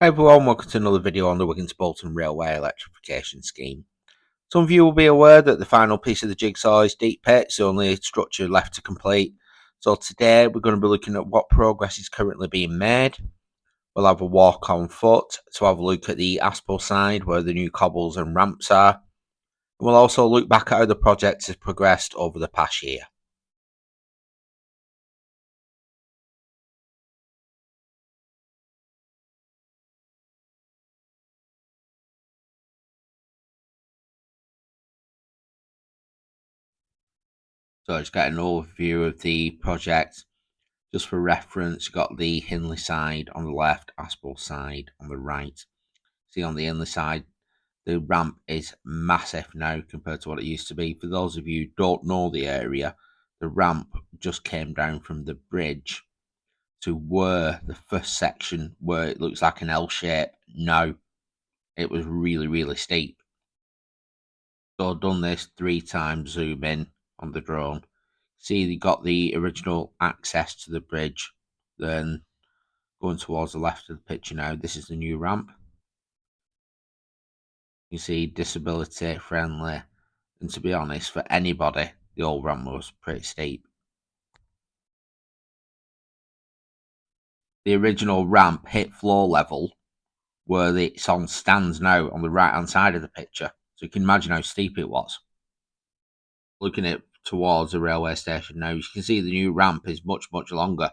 Hi everyone, welcome to another video on the Wigan and Bolton Railway electrification scheme. Some of you will be aware that the final piece of the jigsaw is deep pit. It's the only structure left to complete. So today we're going to be looking at what progress is currently being made. We'll have a walk on foot to have a look at the Aspel side where the new cobbles and ramps are. And we'll also look back at how the project has progressed over the past year. So just get an overview of the project. Just for reference, you've got the Hindley side on the left, Aspel side on the right. See on the Ince side, the ramp is massive now compared to what it used to be. For those of you who don't know the area, the ramp just came down from the bridge to where the first section, where it looks like an L shape, now it was really, really steep. So I've done this 3 times zoom in on the drone. See, you got the original access to the bridge, then going towards the left of the picture now, this is the new ramp. You see, disability friendly, and to be honest, for anybody, the old ramp was pretty steep. The original ramp hit floor level where it's on stands now on the right hand side of the picture, so you can imagine how steep it was. Looking at towards the railway station now, you can see the new ramp is much, much longer.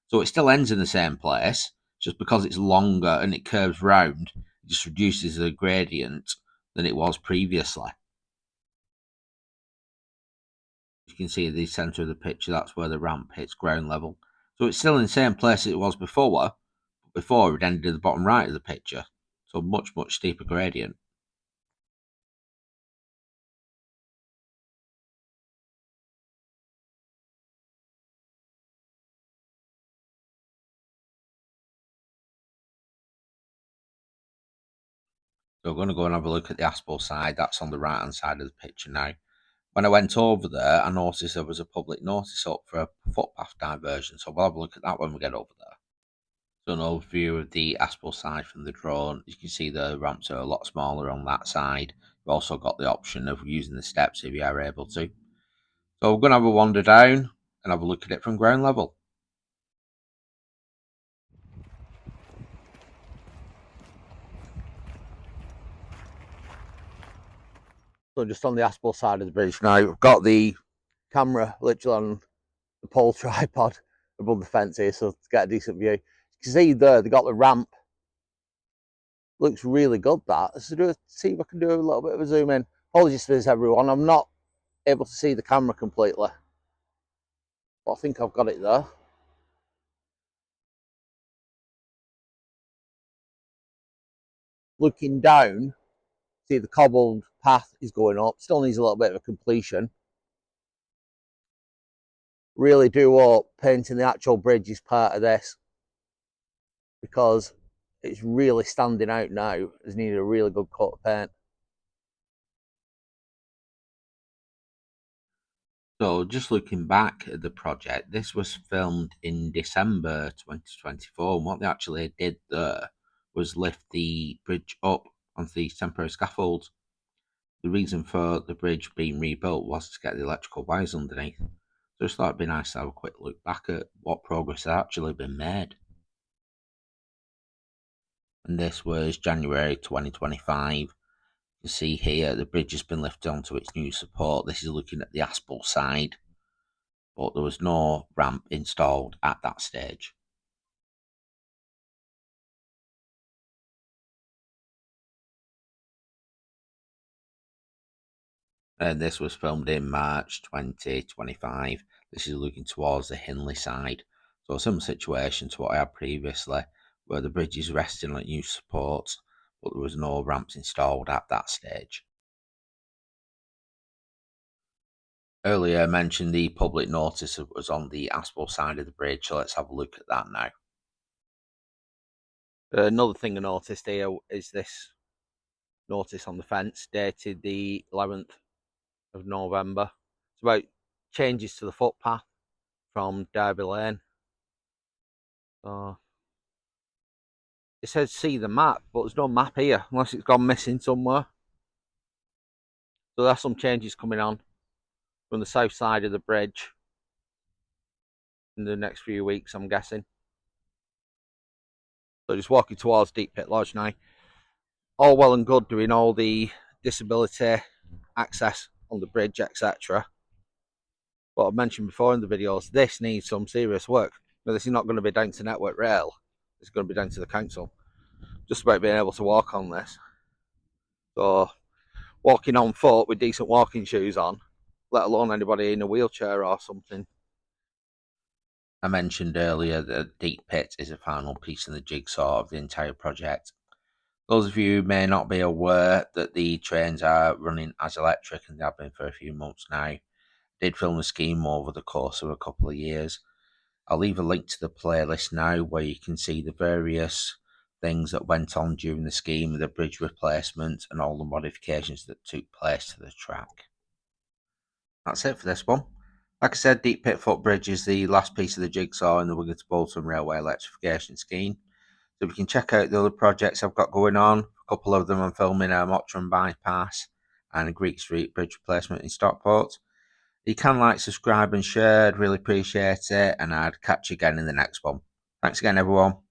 So it still ends in the same place, just because it's longer and it curves round, it just reduces the gradient than it was previously. You can see the centre of the picture, that's where the ramp hits ground level. So it's still in the same place it was before it ended at the bottom right of the picture. So much, much steeper gradient. So we're going to go and have a look at the Aspel side. That's on the right hand side of the picture now. When I went over there, I noticed there was a public notice up for a footpath diversion. So we'll have a look at that when we get over there. So an overview of the Aspel side from the drone. You can see the ramps are a lot smaller on that side. You've also got the option of using the steps if you are able to. So we're going to have a wander down and have a look at it from ground level. So just on the Aspel side of the bridge now, I've got the camera literally on the pole tripod above the fence here, so to get a decent view. You can see there, they got the ramp. Looks really good, that. So see if I can do a little bit of a zoom in. Apologies for this, everyone. I'm not able to see the camera completely, but I think I've got it there. Looking down, see the cobbled path is going up. Still needs a little bit of a completion. Really do hope painting the actual bridge is part of this, because it's really standing out now. It's needed a really good coat of paint. So just looking back at the project, this was filmed in December 2024, and what they actually did there was lift the bridge up onto these temporary scaffolds. The reason for the bridge being rebuilt was to get the electrical wires underneath. So I just thought it'd be nice to have a quick look back at what progress had actually been made. And this was January 2025. You can see here the bridge has been lifted onto its new support. This is looking at the Aspel side, but there was no ramp installed at that stage. And this was filmed in March 2025. This is looking towards the Hindley side. So a similar situation to what I had previously, where the bridge is resting on new supports, but there was no ramps installed at that stage. Earlier I mentioned the public notice was on the Aspel side of the bridge, so let's have a look at that now. Another thing I noticed here is this notice on the fence dated the 11th of November. It's about changes to the footpath from Derby Lane. So it says see the map, but there's no map here unless it's gone missing somewhere. So there's some changes coming on from the south side of the bridge in the next few weeks, I'm guessing. So just walking towards Deep Pit Lodge now. All well and good doing all the disability access on the bridge, etc. But I've mentioned before in the videos, this needs some serious work. Now, this is not going to be down to Network Rail. It's going to be down to the council. Just about being able to walk on this. So, walking on foot with decent walking shoes on, let alone anybody in a wheelchair or something. I mentioned earlier that Deep Pit is a final piece in the jigsaw of the entire project. Those of you who may not be aware that the trains are running as electric, and they have been for a few months now, I did film the scheme over the course of a couple of years. I'll leave a link to the playlist now where you can see the various things that went on during the scheme, the bridge replacement and all the modifications that took place to the track. That's it for this one. Like I said, Deep Pit Footbridge is the last piece of the jigsaw in the Wigan to Bolton Railway electrification scheme. So we can check out the other projects I've got going on. A couple of them I'm filming a Mottram bypass and a Greek Street bridge replacement in Stockport. You can like, subscribe and share. I'd really appreciate it, and I'd catch you again in the next one. Thanks again, everyone.